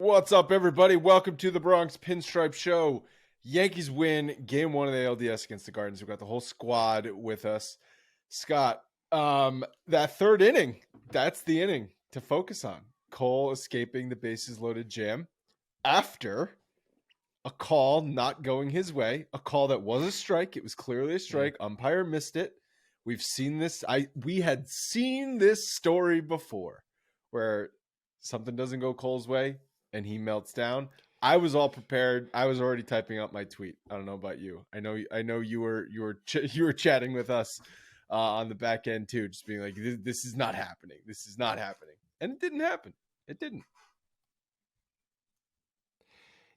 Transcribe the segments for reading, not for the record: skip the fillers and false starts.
What's up, everybody? Welcome to the Bronx Pinstripe Show. Yankees win Game 1 of the ALDS against the Guardians. We've got the whole squad with us. Scott, that third inning, that's the inning to focus on. Cole escaping the bases-loaded jam after a call not going his way, a call that was a strike. It was clearly a strike. Umpire missed it. We've seen this. We had seen this story before where something doesn't go Cole's way and he melts down. I was all prepared. I was already typing up my tweet. I don't know about you. I know you were chatting with us on the back end too, just being like, this is not happening. This is not happening. And it didn't happen. It didn't.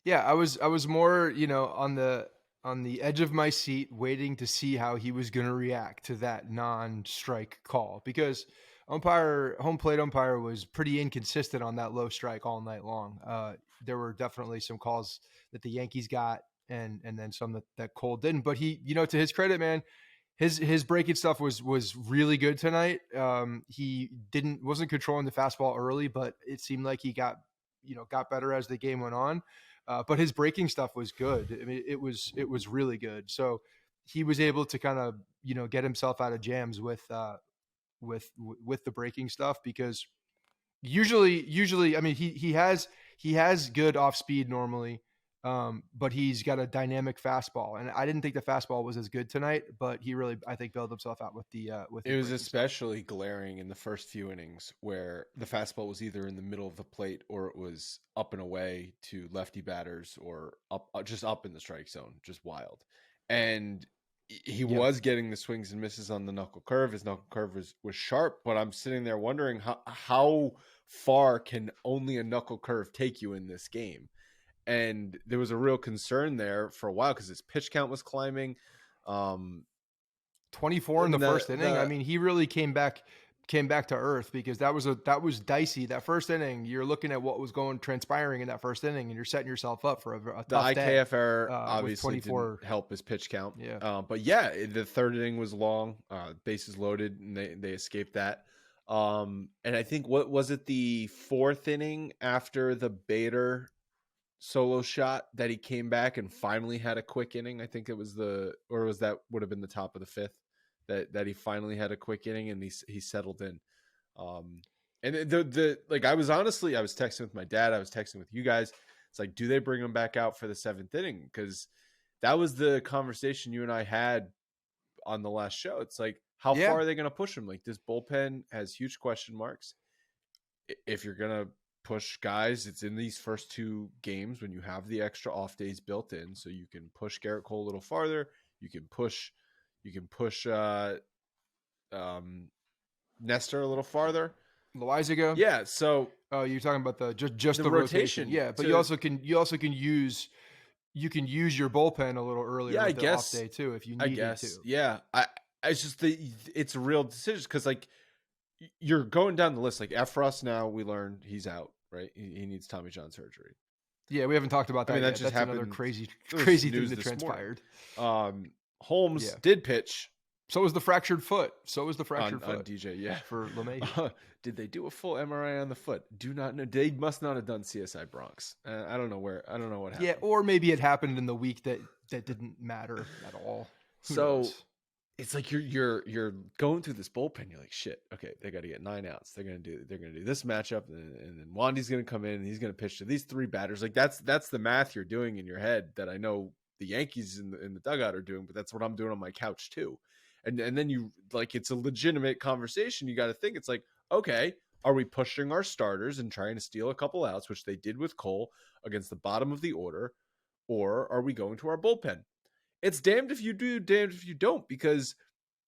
Yeah, I was more, on the edge of my seat waiting to see how he was going to react to that non-strike call, because home plate umpire was pretty inconsistent on that low strike all night long. There were definitely some calls that the Yankees got and then some that Cole didn't, but he, to his credit, man, his breaking stuff was really good tonight. He wasn't controlling the fastball early, but it seemed like he got better as the game went on. But his breaking stuff was good. I mean, it was really good. So he was able to kind of, get himself out of jams with the breaking stuff, because usually, I mean, he has good off speed normally. But he's got a dynamic fastball, and I didn't think the fastball was as good tonight, but he really, I think, bailed himself out with the it was especially glaring in the first few innings where the fastball was either in the middle of the plate or it was up and away to lefty batters or just up in the strike zone, just wild. And he was getting the swings and misses on the knuckle curve. His knuckle curve was sharp, but I'm sitting there wondering how far can only a knuckle curve take you in this game? And there was a real concern there for a while because his pitch count was climbing. 24 in the first inning. I mean, he really came back to earth, because that was dicey. That first inning, you're looking at what was transpiring in that first inning, and you're setting yourself up for a tough day. The IKF error obviously didn't help his pitch count. Yeah. But yeah, the third inning was long, bases loaded, and they escaped that. And I think, what was it, the fourth inning after the Bader solo shot that he came back and finally had a quick inning? I think it was would have been the top of the fifth that he finally had a quick inning and he settled in. And I was texting with my dad. I was texting with you guys. It's like, do they bring him back out for the seventh inning? Because that was the conversation you and I had on the last show. It's like, how far are they going to push him? Like, this bullpen has huge question marks. If you're going to push guys, it's in these first two games when you have the extra off days built in, so you can push Gerrit Cole a little farther. You can push Nestor a little farther. Loizaga. Yeah. So you're talking about the just the rotation. Yeah, but you also can use your bullpen a little earlier. Yeah, with the off day too, if you need to. Yeah. It's a real decision, because like, you're going down the list. Like, Efros, now we learned he's out, right? He needs Tommy John surgery. Yeah, we haven't talked about that. I mean, that's just happened. Another crazy thing that transpired. Holmes did pitch. So was the fractured foot. On DJ. Yeah, for LeMay. Did they do a full MRI on the foot? Do not know. They must not have done CSI Bronx. I don't know what happened. Yeah, or maybe it happened in the week that didn't matter at all. Who knows? It's like you're going through this bullpen. You're like, shit. Okay, they got to get 9 outs. They're gonna do this matchup, and then Wandy's gonna come in and he's gonna pitch to these 3 batters. Like, that's the math you're doing in your head that I know the Yankees in the dugout are doing, but that's what I'm doing on my couch too. And then you, like, it's a legitimate conversation. You got to think, it's like, okay, are we pushing our starters and trying to steal a couple outs, which they did with Cole against the bottom of the order, or are we going to our bullpen? It's damned if you do, damned if you don't, because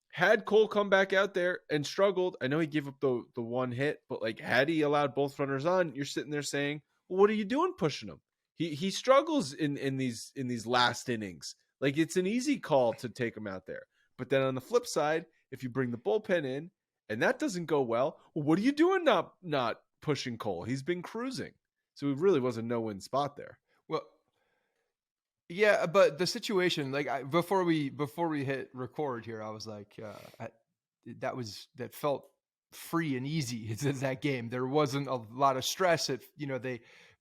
had Cole come back out there and struggled, I know he gave up the one hit, but like, had he allowed both runners on, you're sitting there saying, well, what are you doing pushing him? He struggles in these last innings. Like, it's an easy call to take him out there. But then on the flip side, if you bring the bullpen in and that doesn't go well, what are you doing not pushing Cole? He's been cruising. So it really was a no-win spot there. Well, yeah, but the situation, like, before we hit record here, I was like, that felt free and easy. It's that game. There wasn't a lot of stress.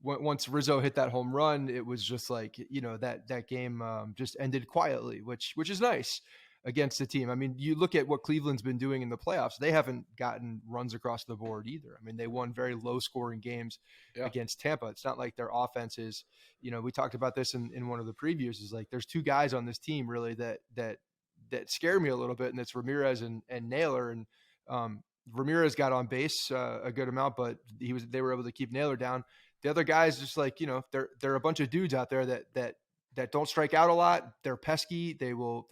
once Rizzo hit that home run, it was just like, that game just ended quietly, which is nice against the team. I mean, you look at what Cleveland's been doing in the playoffs, they haven't gotten runs across the board either. I mean, they won very low scoring games against Tampa. It's not like their offense is, we talked about this in one of the previews, is like, there's two guys on this team really that scare me a little bit. And it's Ramirez and Naylor. And Ramirez got on base a good amount, but they were able to keep Naylor down. The other guys, just like, they're a bunch of dudes out there that don't strike out a lot. They're pesky. They will,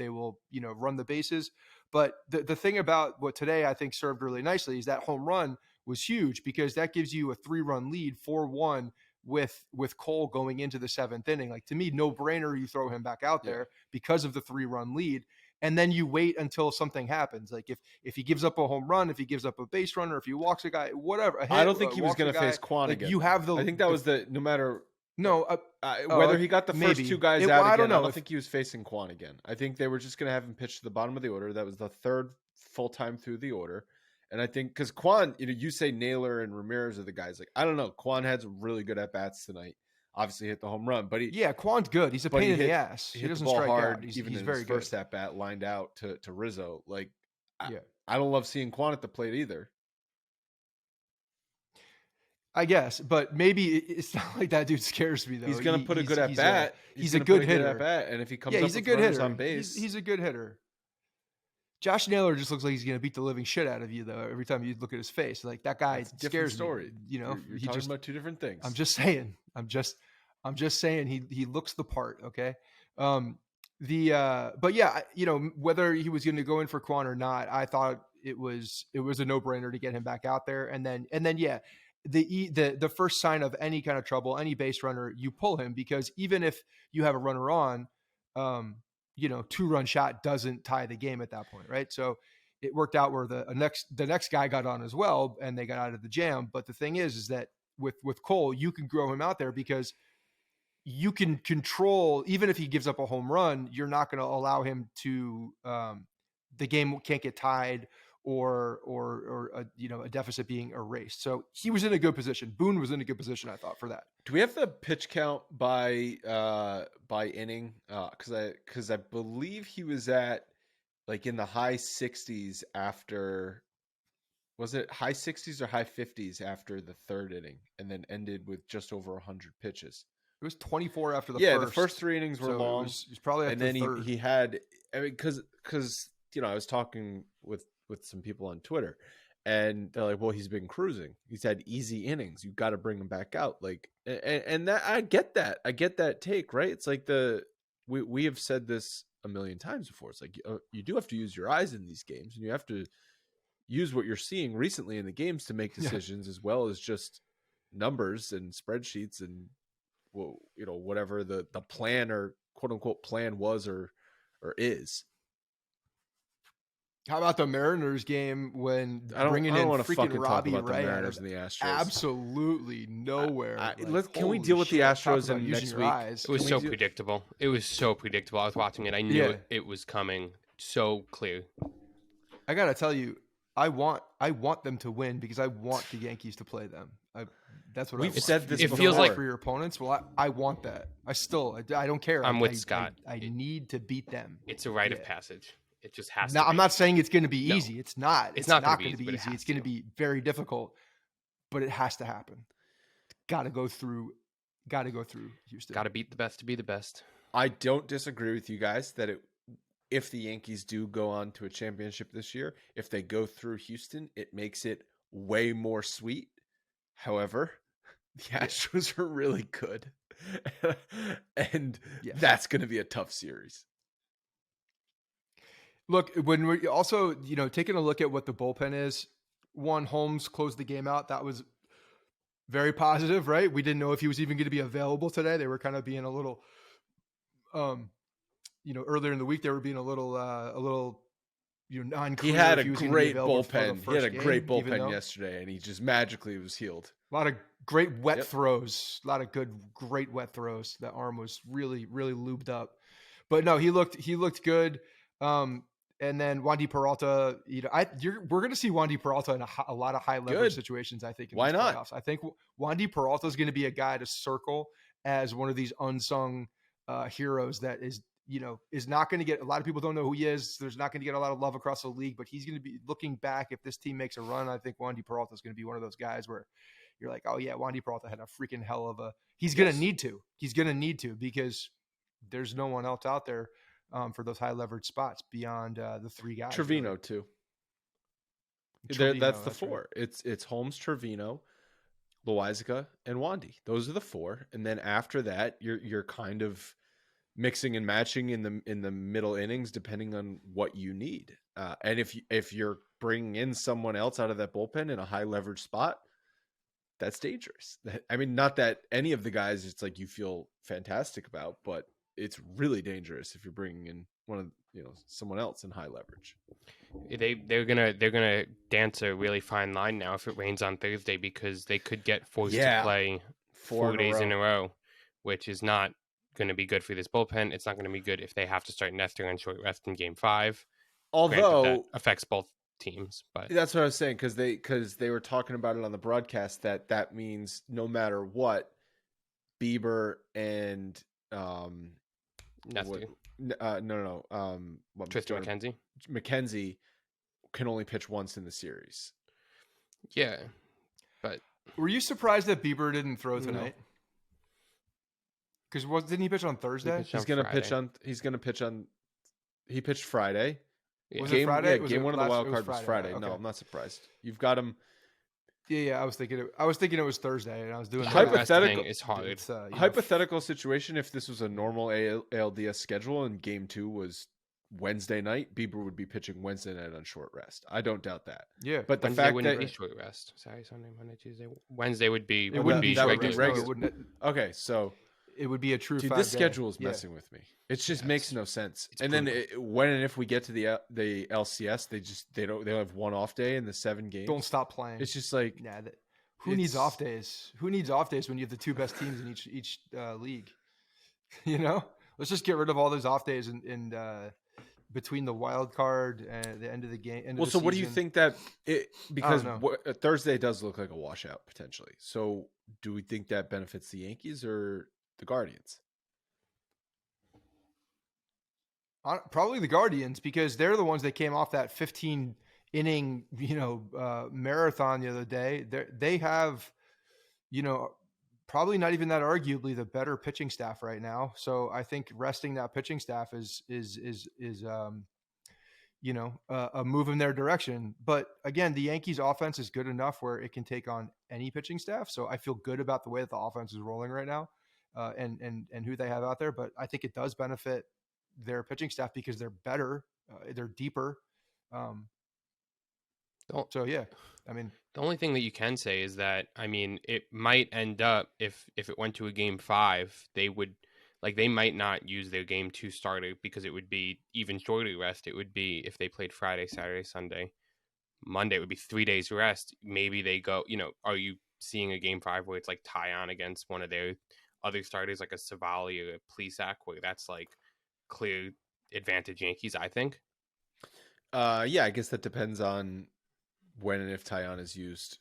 run the bases. But the thing about what today I think served really nicely is that home run was huge, because that gives you a 3-run lead, 4-1 with Cole going into the 7th inning. Like, to me, no brainer. You throw him back out there because of the 3-run lead. And then you wait until something happens. Like if he gives up a home run, if he gives up a base runner, if he walks a guy, whatever. I don't think he was going to face Quan like, again. You have I think that was no matter. No, whether he got the first two guys out again, I don't think he was facing Quan again. I think they were just going to have him pitch to the bottom of the order. That was the third full time through the order. And I think because Quan, you say Naylor and Ramirez are the guys. Like, I don't know. Quan had some really good at bats tonight. Obviously hit the home run, but Quan's good. He's a pain in the ass. He doesn't the ball strike hard, out. He's very his good. First at bat lined out to Rizzo. Like, I don't love seeing Quan at the plate either. I guess, but maybe it's not like that dude scares me though. He's going to put a good at bat. He's a good hitter. At bat, and if he comes he's up a good hitter on base, he's a good hitter. Josh Naylor just looks like he's going to beat the living shit out of you though. Every time you look at his face, like, that guy scares story. me. You're talking about two different things. I'm just saying. I'm just saying he looks the part. Okay. But yeah, whether he was going to go in for Quan or not, I thought it was a no brainer to get him back out there. And then the first sign of any kind of trouble, any base runner, you pull him, because even if you have a runner on, 2-run shot doesn't tie the game at that point. Right. So it worked out where the next guy got on as well, and they got out of the jam. But the thing is that with Cole, you can grow him out there, because you can control, even if he gives up a home run, you're not going to allow him to, the game can't get tied or a deficit being erased. So he was in a good position. Boone was in a good position, I thought, for that. Do we have the pitch count by inning? Because I believe he was at, like, in the high 60s after. Was it high 60s or high 50s after the third inning, and then ended with just over 100 pitches? It was 24 after the first. Yeah, the first 3 innings were long. It was probably after and then third. he had, I mean, because I was talking with some people on Twitter, and they're like, well, he's been cruising. He's had easy innings. You got to bring him back out. Like, and that, I get that take, right? It's like we have said this a million times before. It's like, you do have to use your eyes in these games, and you have to use what you're seeing recently in the games to make decisions, as well as just numbers and spreadsheets and, well, whatever the plan or quote unquote plan was or is. How about the Mariners game when bringing in freaking Robbie Ray? The Mariners and the Astros. Absolutely nowhere. Can we deal with the Astros in next week? It was so predictable. I was watching it. I knew it was coming so clear. I gotta tell you, I want them to win, because I want the Yankees to play them. That's what we've said. This it feels like for your opponents. Well, I want that. I don't care. I'm with Scott. I need to beat them. It's a rite of passage. It just has to. Now, I'm not saying it's going to be easy. It's not. It's not going to be easy. It's going to be very difficult, but it has to happen. Got to go through Houston. Got to beat the best to be the best. I don't disagree with you guys that if the Yankees do go on to a championship this year, if they go through Houston, it makes it way more sweet. However, the Astros are really good, and that's going to be a tough series. Look, when we're also, taking a look at what the bullpen is, Holmes closed the game out. That was very positive, right? We didn't know if he was even going to be available today. They were kind of being a little, earlier in the week, they were being a little non-clear. He had a great bullpen. He had a great bullpen yesterday, and he just magically was healed. A lot of great wet throws. A lot of great wet throws. That arm was really, really lubed up. But no, he looked good. And then Wandy Peralta, we're going to see Wandy Peralta in a lot of high leverage situations. I think. In Why these not? playoffs. I think Wandy Peralta is going to be a guy to circle as one of these unsung heroes that is not going to get, a lot of people don't know who he is. There's not going to get a lot of love across the league, but he's going to be looking back. If this team makes a run, I think Wandy Peralta is going to be one of those guys where you're like, oh yeah, Wandy Peralta had a freaking hell of a, he's going to need to, because there's no one else out there for those high leverage spots beyond the three guys. Trevino really. Too. That's the four. Right. It's Holmes, Trevino, Loizaga, and Wandy. Those are the four. And then after that, you're kind of mixing and matching in the middle innings, depending on what you need. And if you're bringing in someone else out of that bullpen in a high leverage spot, that's dangerous. I mean, not that any of the guys it's like you feel fantastic about, but it's really dangerous if you're bringing in someone else in high leverage. They're gonna dance a really fine line now if it rains on Thursday, because they could get forced to play 4 days in a row, which is not going to be good for this bullpen. It's not going to be good if they have to start Nestor on short rest in Game 5. Although that affects both teams, but that's what I was saying, because they were talking about it on the broadcast that means no matter what, Bieber and Nestor. Tristan McKenzie. McKenzie can only pitch once in the series. Yeah, but were you surprised that Bieber didn't throw tonight? Because didn't he pitch on Thursday? He pitched Friday. Yeah. Was it Friday? Yeah, game one of the wild card was Friday. Okay. No, I'm not surprised. You've got him. Yeah. I was thinking it was Thursday, and I was doing hypothetical. It's hard. It's hypothetical situation. If this was a normal ALDS schedule and game 2 was Wednesday night, Bieber would be pitching Wednesday night on short rest. I don't doubt that. Yeah, but Wednesday the fact wouldn't that be short rest. Sorry, Sunday, Monday, Tuesday, Wednesday would be. It wouldn't be regular. No, okay, so. It would be a true. Dude, this schedule is messing with me. It just makes no sense. And then when and if we get to the LCS, they don't have one off day in the 7 games. Don't stop playing. It's just like who needs off days? Who needs off days when you have the 2 best teams in each league? Let's just get rid of all those off days in between the wild card and the end of the game. So what do you think that because Thursday does look like a washout potentially. So do we think that benefits the Yankees or the Guardians? Probably the Guardians, because they're the ones that came off that 15 inning, marathon the other day. They have, probably not even that arguably the better pitching staff right now. So I think resting that pitching staff is a move in their direction. But again, the Yankees offense is good enough where it can take on any pitching staff. So I feel good about the way that the offense is rolling right now. And who they have out there, but I think it does benefit their pitching staff because they're better, they're deeper. So yeah, I mean, the only thing that you can say is that, I mean, it might end up if it went to a Game 5, they might not use their Game 2 starter because it would be even shorter rest. It would be if they played Friday, Saturday, Sunday, Monday, it would be 3 days rest. Maybe they go, are you seeing a Game 5 where it's like Tyon against one of their other starters like a Savali or a Plesac, where that's like clear advantage Yankees, I think. Yeah, I guess that depends on when and if Tyon is used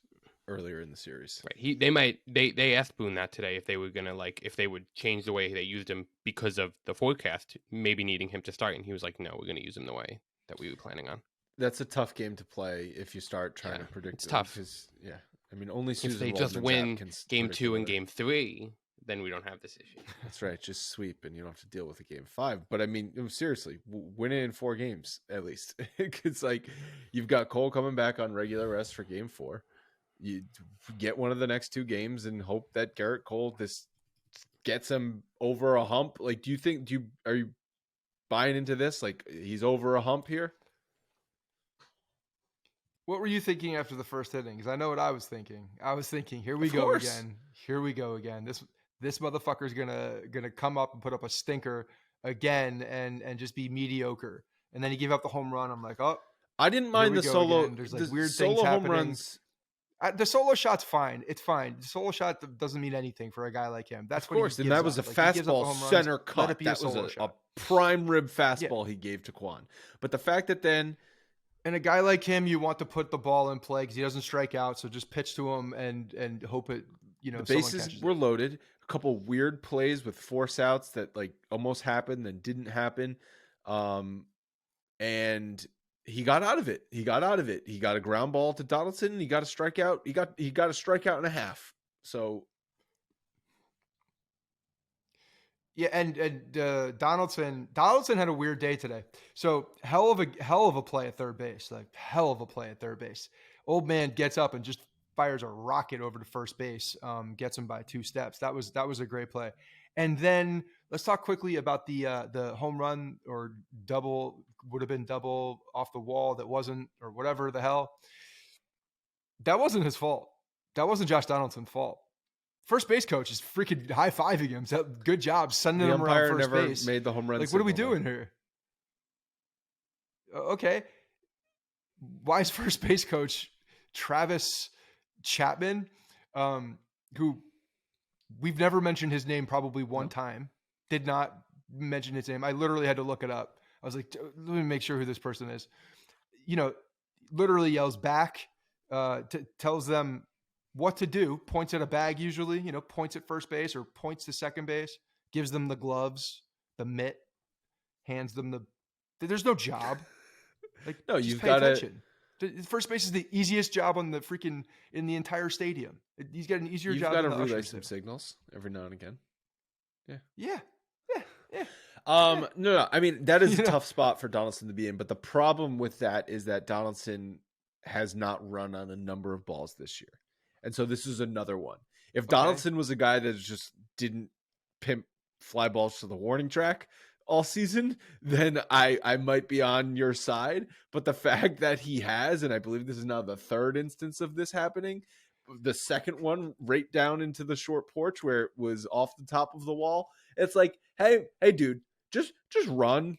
earlier in the series. Right. They asked Boone that today if they were gonna if they would change the way they used him because of the forecast, maybe needing him to start, and he was like, no, we're gonna use him the way that we were planning on. That's a tough game to play if you start trying to predict. It's tough. Yeah. I mean, only Susan if they Waldman's just win Game 2 and Game 3, then we don't have this issue. That's right. Just sweep and you don't have to deal with a Game 5. But I mean, seriously, win it in 4 games at least. It's like you've got Cole coming back on regular rest for Game 4. You get one of the next 2 games and hope that Gerrit Cole gets him over a hump. Like, are you buying into this? Like, he's over a hump here? What were you thinking after the first inning? Because I know what I was thinking. I was thinking, here we go again. Here we go again. This motherfucker's gonna come up and put up a stinker again and just be mediocre. And then he gave up the home run. I'm like, oh, I didn't mind the solo. Again. There's like weird solo things home happening. runs. The solo shot's fine. It's fine. The solo shot doesn't mean anything for a guy like him. That's of course, what he and gives that was up. a Like, he gives up the fastball home runs, center let cut. it be That a was solo a shot. prime rib fastball he gave to Quan. But the fact that then And a guy like him, you want to put the ball in play because he doesn't strike out. So just pitch to him and hope it, the someone bases catches were it. loaded, a couple weird plays with force outs that like almost happened then didn't happen, and he got out of it. He got a ground ball to Donaldson, and he got a strikeout. He got a strikeout and a half. So Yeah, and Donaldson had a weird day today. So hell of a play at third base, like hell of a play at third base. Old man gets up and just fires a rocket over to first base, gets him by 2 steps. That was a great play. And then let's talk quickly about the home run or double, would have been double off the wall that wasn't, or whatever the hell. That wasn't his fault. That wasn't Josh Donaldson's fault. First base coach is freaking high-fiving him. So good job sending the him around umpire first never base. made the home run. Like, what are we signal, doing here? Okay. Why is first base coach Travis Chapman, who we've never mentioned his name probably one time, did not mention his name. I literally had to look it up. I was like, let me make sure who this person is. Literally yells back, tells them what to do, points at a bag usually, points at first base or points to second base, gives them the gloves, the mitt, hands them there's no job. Like, No, just you've pay got attention. First base is the easiest job on the in the entire stadium. He's got an easier You've job got than to the relay ushers some do. signals every now and again. Yeah. No. I mean, that is a tough spot for Donaldson to be in. But the problem with that is that Donaldson has not run on a number of balls this year. And so this is another one. If Donaldson was a guy that just didn't pimp fly balls to the warning track all season, then I might be on your side. But the fact that he has, and I believe this is now the third instance of this happening, the second one right down into the short porch where it was off the top of the wall. It's like, hey, dude, just run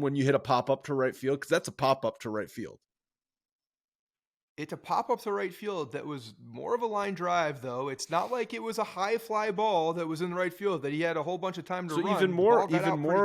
when you hit a pop up to right field, because that's a pop up to right field. It's a pop up to right field that was more of a line drive, though. It's not like it was a high fly ball that was in the right field that he had a whole bunch of time to run. So even more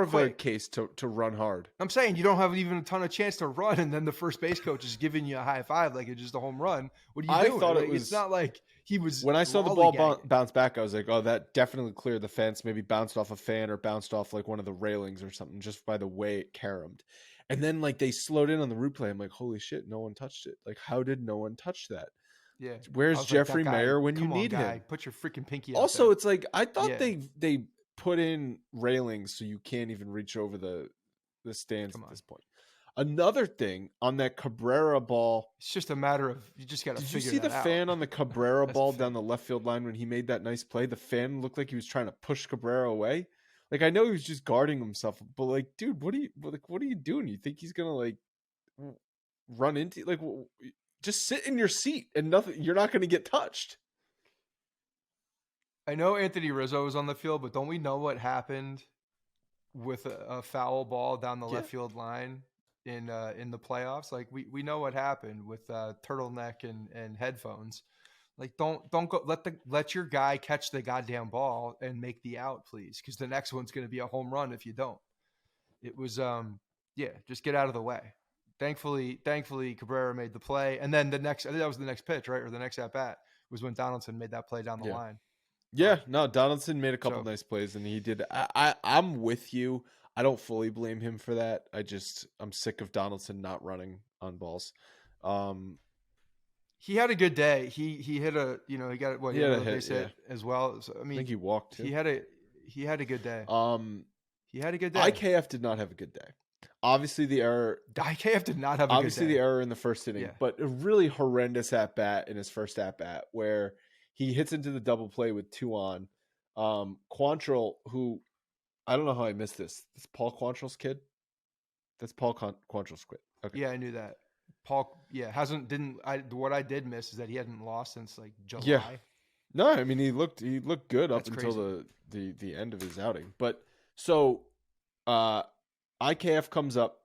of a case to run hard. I'm saying you don't have even a ton of chance to run, and then the first base coach is giving you a high five like it's just a home run. What are you doing? Thought like, it was, it's not like he was. When I saw the ball bounce back, I was like, oh, that definitely cleared the fence. Maybe bounced off a fan or bounced off like one of the railings or something, just by the way it caromed. And then like they slowed in on the replay. I'm like, holy shit, no one touched it. Like, how did no one touch that? Yeah. Where's Jeffrey Mayer when you need him? Put your freaking pinky out Also, there. it's like, I thought they put in railings so you can't even reach over the stands at this point. Another thing on that Cabrera ball. It's just a matter of, you just got to figure that out. Did you see the fan on the Cabrera ball down the left field line when he made that nice play? The fan looked like he was trying to push Cabrera away. Like, I know he was just guarding himself, but like, dude, what are you doing? You think he's gonna like run into, like, just sit in your seat and nothing? You're not gonna get touched. I know Anthony Rizzo was on the field, but don't we know what happened with a foul ball down the left field line in the playoffs? Like, we know what happened with turtleneck and headphones. Like, don't go, let your guy catch the goddamn ball and make the out, please, because the next one's going to be a home run if you don't. It was just get out of the way. Thankfully Cabrera made the play, and then I think that was the next pitch, right, or the next at bat was when Donaldson made that play down the line. Yeah, no, Donaldson made a couple nice plays, and he did. I'm with you. I don't fully blame him for that. I'm sick of Donaldson not running on balls. He had a good day. He hit a, he got what, he had a base hit as well. So, I mean, I think he walked too. He had a good day. He had a good day. IKF did not have a good day. Obviously the error. IKF did not have a good day. Obviously the error in the first inning, but a really horrendous at bat in his first at bat where he hits into the double play with 2 on. Quantrill, who, I don't know how I missed this. It's Paul Quantrill's kid. That's Paul Quantrill's kid. Okay. Yeah, I knew that. Paul, what I did miss is that he hadn't lost since like July. Yeah. No, I mean, he looked good up That's until the end of his outing. But so IKF comes up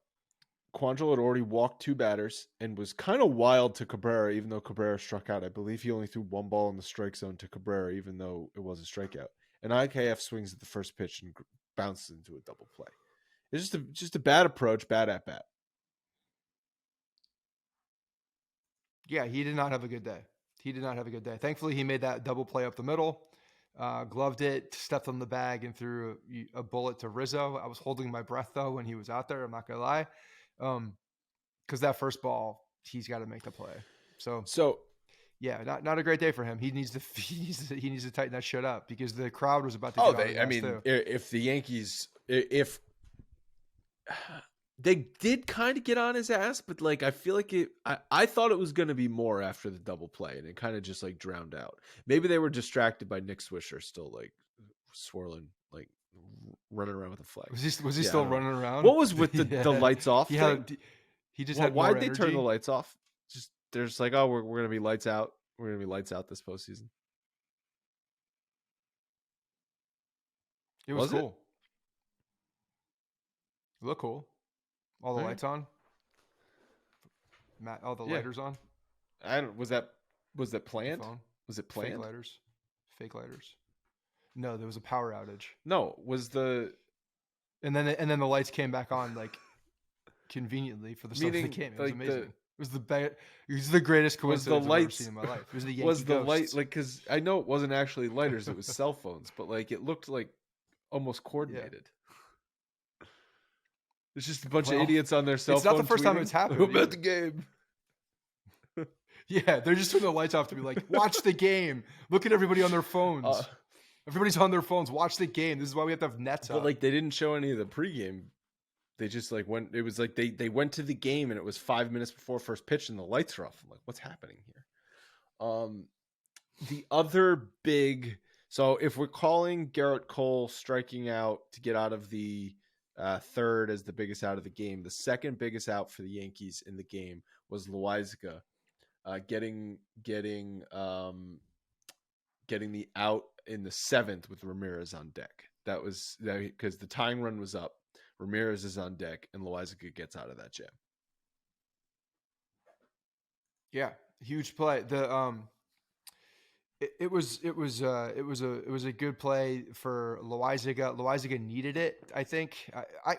Quantrill had already walked 2 batters and was kind of wild to Cabrera, even though Cabrera struck out. I believe he only threw 1 ball in the strike zone to Cabrera, even though it was a strikeout. And IKF swings at the first pitch and bounces into a double play. It's just a bad approach, bad at bat. Yeah, he did not have a good day. Thankfully, he made that double play up the middle, gloved it, stepped on the bag, and threw a bullet to Rizzo. I was holding my breath, though, when he was out there. I'm not going to lie. Because that first ball, he's got to make the play. So yeah, not a great day for him. He needs to tighten that shit up because the crowd was about to get on his ass too. If the Yankees, if they did kind of get on his ass, but like I feel like I thought it was going to be more after the double play, and it kind of just like drowned out. Maybe they were distracted by Nick Swisher still like swirling, like running around with a flag. Was he still running around? What was with the lights off? He just had. Why'd they turn the lights off? Just they're just like, oh, we're gonna be lights out. We're gonna be lights out this postseason. It was cool. It looked cool. All the lights on. Matt, all the lighters on. Was that planned? Was it planned? Fake lighters. No, there was a power outage. No, was the and then the lights came back on like conveniently for the start of the game. It was amazing. It was the greatest coincidence I've ever seen in my life. It was the Yankee was the ghosts. light like because I know it wasn't actually lighters; it was cell phones, but like it looked like almost coordinated. Yeah. It's just a bunch of idiots on their cell phone. It's not the first time it's happened. About the game. Yeah, they're just turning the lights off to be like, watch the game. Look at everybody on their phones. Everybody's on their phones. Watch the game. This is why we have to have nets up. But like they didn't show any of the pregame. They just like went. It was like they went to the game and it was 5 minutes before first pitch and the lights are off. I'm like, what's happening here? The other big. So if we're calling Gerrit Cole striking out to get out of the third as the biggest out of the game, the second biggest out for the Yankees in the game was Loaizaga, getting the out in the 7th with Ramirez on deck. That was because the tying run was up. Ramirez is on deck, and Loaizaga gets out of that jam. Yeah, huge play. It was a good play for Loaizaga. Loaizaga needed it. I think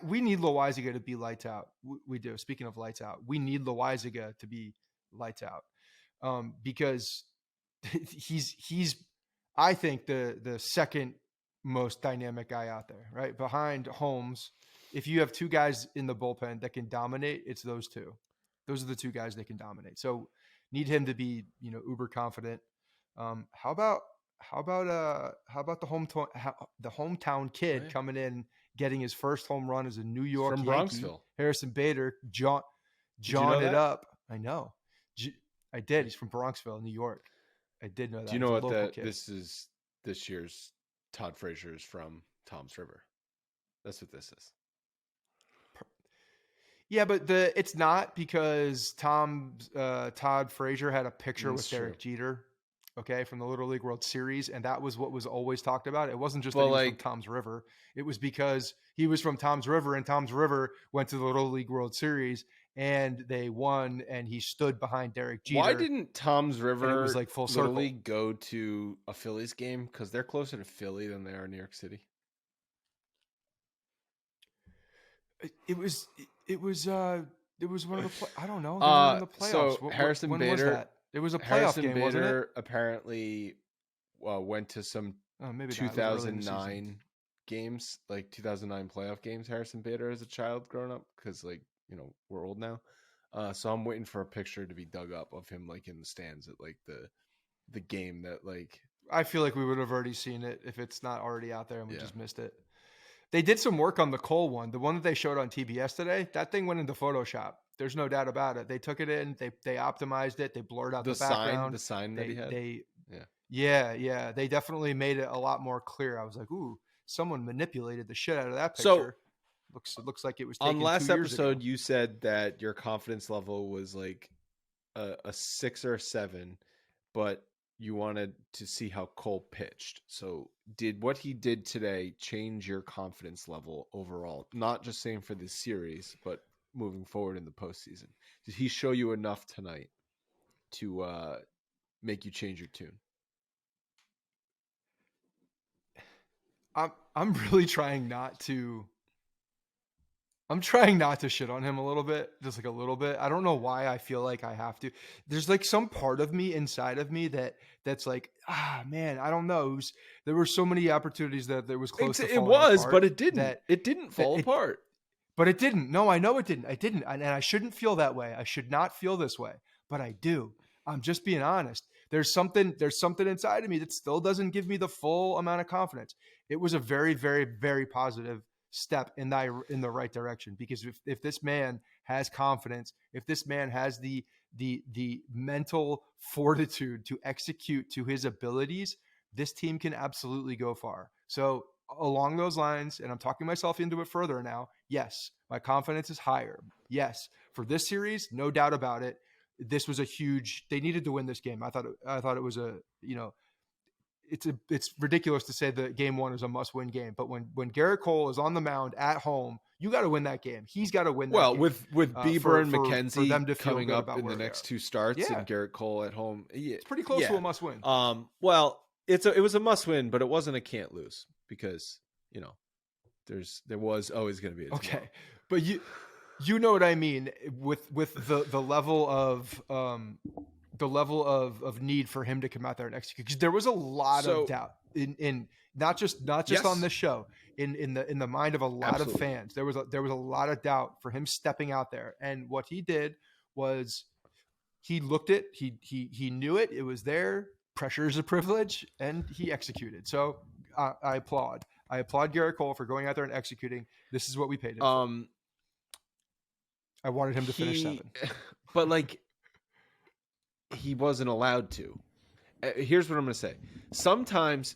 we need Loaizaga to be lights out. We do. Speaking of lights out, we need Loaizaga to be lights out because he's I think the second most dynamic guy out there, right behind Holmes. If you have 2 guys in the bullpen that can dominate, it's those 2. Those are the 2 guys that can dominate. So need him to be, uber confident. How about the hometown kid coming in, getting his first home run as a New York from Yankee, Bronxville, Harrison Bader, John it up. I know. I did. He's from Bronxville, New York. I did know that. Do you know what this year's Todd Frazier is from? Tom's River. That's what this is. Yeah, but it's not because Todd Frazier had a picture with Derek Jeter, okay, from the Little League World Series, and that was what was always talked about. It wasn't just that he was from Tom's River. It was because he was from Tom's River, and Tom's River went to the Little League World Series, and they won, and he stood behind Derek Jeter. Why didn't Tom's River was like full circle. Little League go to a Phillies game? Because they're closer to Philly than they are New York City. It was one of the I don't know. They were in the playoffs. So Harrison when Bader, was that? It was a playoff Harrison game, Bader wasn't it? Apparently went to some 2009 games, like 2009 playoff games. Harrison Bader as a child growing up, because we're old now. So I'm waiting for a picture to be dug up of him like in the stands at like the game that like. I feel like we would have already seen it if it's not already out there and we just missed it. They did some work on the Cole one. The one that they showed on TBS today, that thing went into Photoshop. There's no doubt about it. They took it in, they optimized it, they blurred out the background. The sign that he had. Yeah. They definitely made it a lot more clear. I was like, ooh, someone manipulated the shit out of that picture. So looks like it was taken on last 2 years episode. ago. You said that your confidence level was like a 6 or a 7, but you wanted to see how Cole pitched. So did what he did today change your confidence level overall? Not just saying for this series, but moving forward in the postseason? Did he show you enough tonight to make you change your tune? I'm really trying not to. I'm trying not to shit on him a little bit, just like a little bit. I don't know why I feel like I have to. There's like some part of me inside of me that's like, man, I don't know. There were so many opportunities that there was close to falling apart. But it didn't. It didn't fall apart. But it didn't. No, I know it didn't. I didn't. And I shouldn't feel that way. I should not feel this way, but I do. I'm just being honest. There's something inside of me that still doesn't give me the full amount of confidence. It was a very, very, very positive step in the right direction, because if this man has confidence, if this man has the mental fortitude to execute to his abilities, this team can absolutely go far. So along those lines, and I'm talking myself into it further now, yes, my confidence is higher. Yes, for this series, no doubt about it. This was they needed to win this game. I thought it was it's ridiculous to say that game one is a must-win game, but when Gerrit Cole is on the mound at home, you got to win that game. He's got to win that game. Well, with Bieber and McKenzie for them to coming up in the next two starts, and Gerrit Cole at home, it's pretty close to a must-win. Well, it was a must-win, but it wasn't a can't lose, because there was always going to be a tomorrow. Okay, but you know what I mean with the level of need for him to come out there and execute, because there was a lot of doubt in not just yes. on this show, in the mind of a lot Absolutely. Of fans. There was a lot of doubt for him stepping out there, and what he did was he looked it, he knew it was there. Pressure is a privilege, and he executed. So I applaud Gerrit Cole for going out there and executing. This is what we paid him for. I wanted him to finish 7, but he wasn't allowed to. Here's what I'm going to say. Sometimes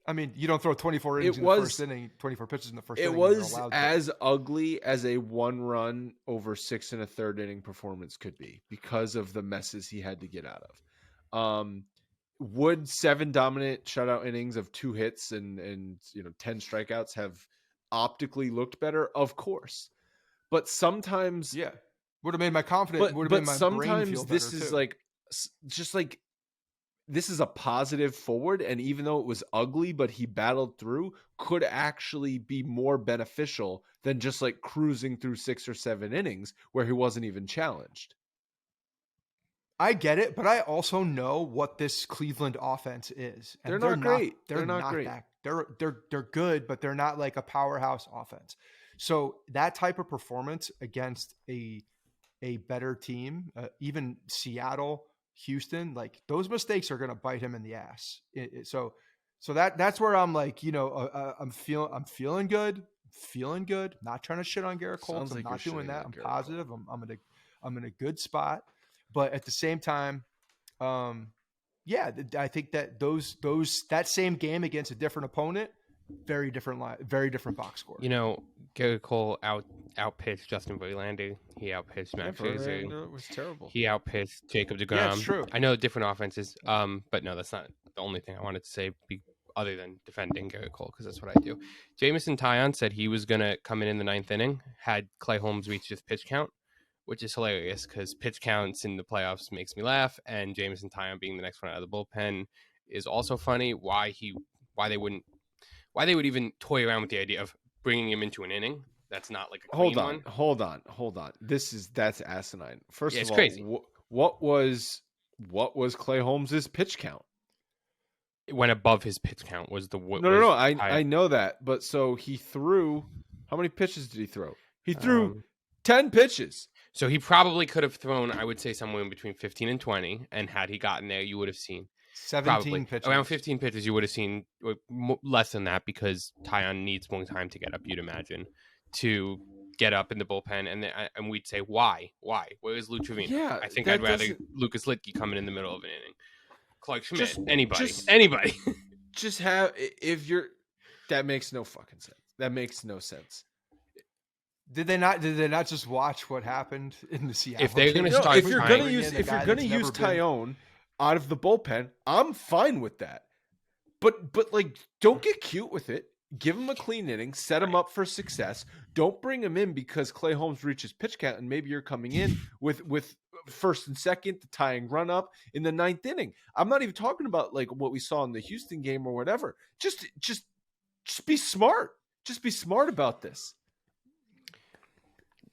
I mean, you don't throw 24 innings in the first inning, 24 pitches in the first inning. It was as ugly as a 1-run over 6 1/3 inning performance could be, because of the messes he had to get out of. Would 7 dominant shutout innings of 2 hits and 10 strikeouts have optically looked better? Of course. But sometimes, would have made my confidence. Would have made my brain feel better this is too. This is a positive forward, and even though it was ugly, but he battled through, could actually be more beneficial than just cruising through 6 or 7 innings where he wasn't even challenged. I get it, but I also know what this Cleveland offense is. And they're not great. They're not great. They're good, but they're not like a powerhouse offense. So that type of performance against a better team, even Seattle, Houston, those mistakes are going to bite him in the ass. So that's where I'm I'm feeling good. Not trying to shit on Gerrit Cole. I'm not doing that. I'm positive. I'm in a good spot. But at the same time, I think that that same game against a different opponent, very different box score. Gerrit Cole outpitched Justin Verlander. He outpitched Max Scherzer. It was terrible. He outpitched Jacob deGrom. Yeah, it's true. I know different offenses, but no, that's not the only thing I wanted to say other than defending Gerrit Cole, because that's what I do. Jameson Taillon said he was going to come in the 9th inning had Clay Holmes reached his pitch count, which is hilarious because pitch counts in the playoffs makes me laugh, and Jameson Taillon being the next one out of the bullpen is also funny. Why they would even toy around with the idea of bringing him into an inning that's not a clean one. Hold on. That's asinine. First of all, crazy. What was Clay Holmes's pitch count? It went above his pitch count. No. I know that, but so he threw. How many pitches did he throw? He threw 10 pitches. So he probably could have thrown, I would say, somewhere in between 15 and 20. And had he gotten there, you would have seen 17 pitches. Around 15 pitches, you would have seen less than that, because Taillon needs more time to get up, you'd imagine, to get up in the bullpen. And we'd say, why? Where is Lou Trevino? Yeah, I think I'd rather Lucas Litke come in the middle of an inning. Clark Schmidt, anybody. Just have, that makes no fucking sense. That makes no sense. Did they not just watch what happened in the Seattle? If they're going to start, if you're going to use Taillon out of the bullpen, I'm fine with that. But don't get cute with it. give him a clean inning, set him up for success. Don't bring him in because Clay Holmes reaches pitch count and maybe you're coming in with first and second, the tying run up in the 9th inning. I'm not even talking about like what we saw in the Houston game or whatever. Just be smart. Just be smart about this.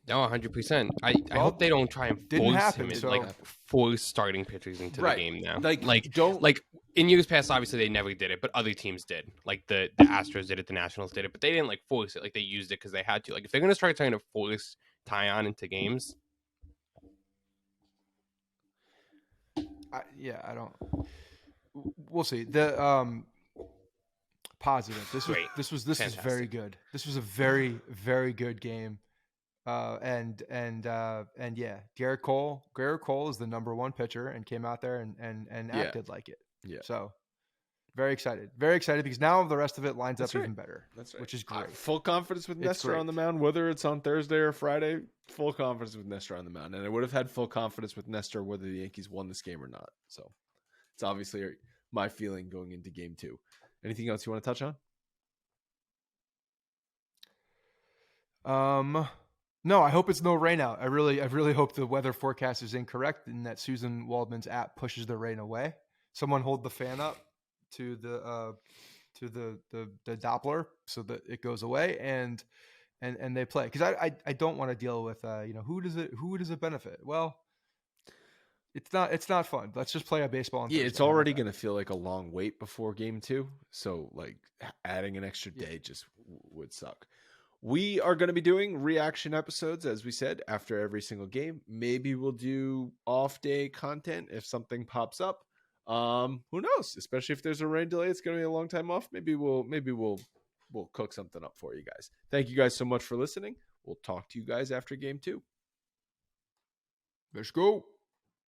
No, 100%. I hope they don't try and force him force starting pitchers into the game now. Like in years past, obviously they never did it, but other teams did. Like the Astros did it, the Nationals did it, but they didn't like force it. Like they used it because they had to. Like if they're gonna start trying to force Tyon into games, I don't. We'll see. The positive. This was very good. This was a very very good game. And yeah, Gerrit Cole is the number 1 pitcher and came out there and acted like it. Yeah. So very excited because now the rest of it lines up even better. That's right. Which is great. Full confidence with Nestor on the mound, whether it's on Thursday or Friday. Full confidence with Nestor on the mound, and I would have had full confidence with Nestor whether the Yankees won this game or not. So it's obviously my feeling going into Game 2. Anything else you want to touch on? No, I hope it's no rain out. I really hope the weather forecast is incorrect and that Susan Waldman's app pushes the rain away. Someone hold the fan up to the Doppler so that it goes away and they play. Because I don't want to deal with who does it benefit? Well, it's not fun. Let's just play a baseball. On Thursday. It's already going to feel like a long wait before Game 2. So like adding an extra day just would suck. We are going to be doing reaction episodes, as we said, after every single game. Maybe we'll do off-day content if something pops up. Who knows? Especially if there's a rain delay, it's going to be a long time off. Maybe we'll cook something up for you guys. Thank you guys so much for listening. We'll talk to you guys after Game 2. Let's go.